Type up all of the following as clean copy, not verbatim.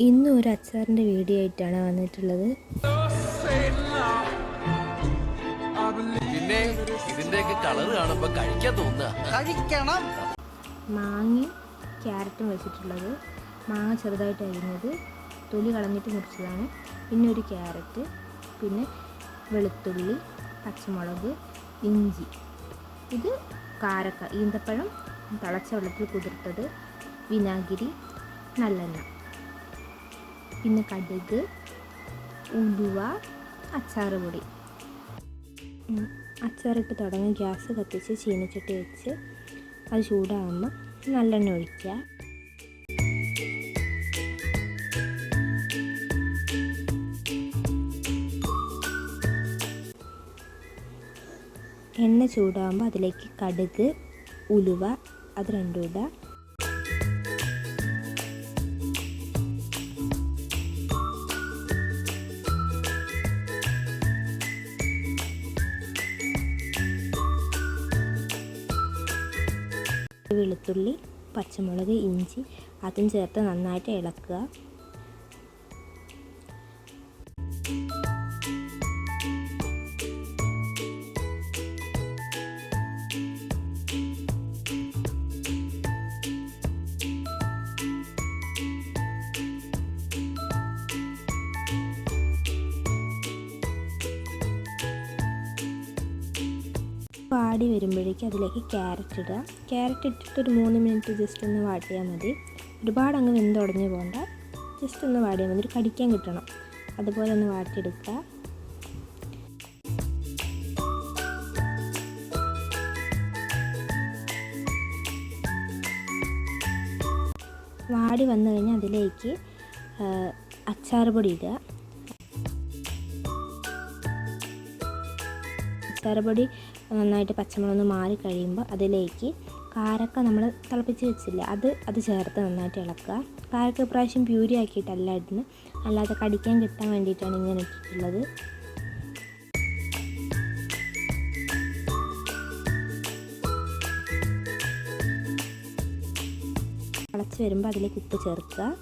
ഇന്നും ഒരു അച്ചാറിൻ്റെ വീഡിയോ ആയിട്ടാണ് വന്നിട്ടുള്ളത്. പിന്നെ ഇതിന്റെയൊക്കെ കളർ കാണുമ്പോൾ കഴിക്കാൻ തോന്നുക. മാങ്ങയും ക്യാരറ്റും വെച്ചിട്ടുള്ളത്. മാങ്ങ ചെറുതായിട്ട് അരിഞ്ഞത്, തൊലി കളഞ്ഞിട്ട് മുറിച്ചതാണ്. പിന്നെ ഒരു ക്യാരറ്റ്, പിന്നെ വെളുത്തുള്ളി, പച്ചമുളക്, ഇഞ്ചി. ഇത് കാരക്ക, ഈന്തപ്പഴം തിളച്ച വെള്ളത്തിൽ കുതിർത്തത്, വിനാഗിരി, നല്ലെണ്ണ, പിന്നെ കടുക്, ഉലുവ, അച്ചാറ് പൊടി. അച്ചാറിട്ട് തുടങ്ങി ഗ്യാസ് കത്തിച്ച് ചീനച്ചട്ടി വെച്ച് അത് ചൂടാകുമ്പോൾ നല്ലെണ്ണ ഒഴിക്കുക. എണ്ണ ചൂടാകുമ്പോൾ അതിലേക്ക് കടുക്, ഉലുവ അത് രണ്ടും ഇടുക. വെളുത്തുള്ളി, പച്ചമുളക്, ഇഞ്ചി അതും ചേർത്ത് നന്നായിട്ട് ഇളക്കുക. വാടി വരുമ്പോഴേക്കും അതിലേക്ക് ക്യാരറ്റ് ഇടുക. ക്യാരറ്റ് ഇട്ടിട്ട് ഒരു 3 മിനിറ്റ് ജസ്റ്റ് ഒന്ന് വാട്ടിയാൽ മതി. ഒരുപാട് അങ്ങ് വെന്തുടഞ്ഞ് പോകണ്ട, ജസ്റ്റ് ഒന്ന് വാടിയാൽ മതി. ഒരു കടിക്കാൻ കിട്ടണം, അതുപോലെ ഒന്ന് വാട്ടിയെടുക്കുക. വാടി വന്നു കഴിഞ്ഞാൽ അതിലേക്ക് അച്ചാർ പൊടി ഇടുക. അച്ചാർ പൊടി നന്നായിട്ട് പച്ചമുളക് മാറി കഴിയുമ്പോൾ അതിലേക്ക് കാരക്ക നമ്മൾ തിളപ്പിച്ച് വെച്ചില്ല, അത് ചേർത്ത് നന്നായിട്ട് ഇളക്കുക. കാരക്ക ഇപ്രാവശ്യം പ്യൂരി ആക്കിയിട്ടല്ല ഇടുന്നത്, അല്ലാതെ കടിക്കാൻ കിട്ടാൻ വേണ്ടിയിട്ടാണ് ഇങ്ങനെ ഇട്ടിട്ടുള്ളത്. തിളച്ച് വരുമ്പോൾ അതിലേക്ക് ഉപ്പ് ചേർക്കുക.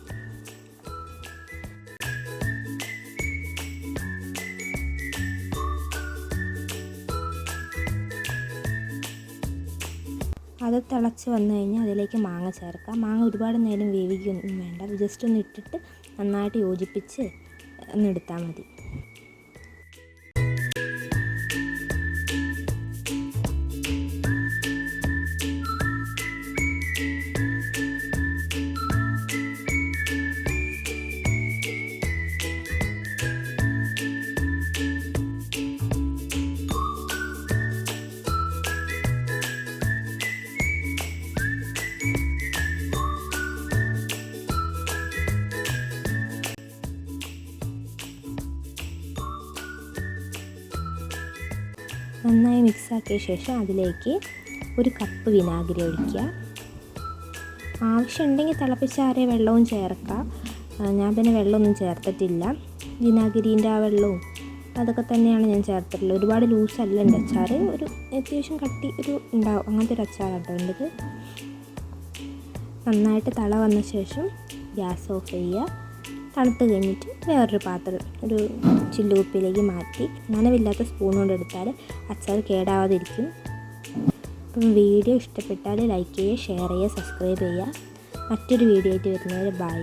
അത് തിളച്ച് വന്നു കഴിഞ്ഞാൽ അതിലേക്ക് മാങ്ങ ചേർക്കാം. മാങ്ങ ഒരുപാട് നേരം വേവിക്കൊന്നും വേണ്ട, ജസ്റ്റ് ഒന്ന് ഇട്ടിട്ട് നന്നായിട്ട് യോജിപ്പിച്ച് ഒന്ന് എടുത്താൽ മതി. നന്നായി മിക്സാക്കിയ ശേഷം അതിലേക്ക് 1 കപ്പ് വിനാഗിരി ഒഴിക്കുക. ആവശ്യമുണ്ടെങ്കിൽ തിളപ്പിച്ചാറിയ വെള്ളവും ചേർക്കാം. ഞാൻ പിന്നെ വെള്ളമൊന്നും ചേർത്തിട്ടില്ല. വിനാഗിരീൻ്റെ ആ വെള്ളവും അതൊക്കെ തന്നെയാണ് ഞാൻ ചേർത്തിട്ടുള്ളത്. ഒരുപാട് ലൂസല്ല എൻ്റെ അച്ചാർ, ഒരു അത്യാവശ്യം കട്ടി ഉണ്ടാവും, അങ്ങനത്തെ ഒരു അച്ചാറാട്ടോ വേണ്ടത്. നന്നായിട്ട് തള വന്ന ശേഷം ഗ്യാസ് ഓഫ് ചെയ്യുക. തണുത്ത് കഴിഞ്ഞിട്ട് വേറൊരു പാത്രം, ഒരു ചില്ലുകുപ്പിയിലേക്ക് മാറ്റി നനവില്ലാത്ത സ്പൂൺ കൊണ്ട് എടുത്താൽ അച്ചാർ കേടാവാതിരിക്കും. അപ്പം വീഡിയോ ഇഷ്ടപ്പെട്ടാൽ ലൈക്ക് ചെയ്യുക, ഷെയർ ചെയ്യുക, സബ്സ്ക്രൈബ് ചെയ്യുക. മറ്റൊരു വീഡിയോ ആയിട്ട് വരുന്നവരെ ബൈ.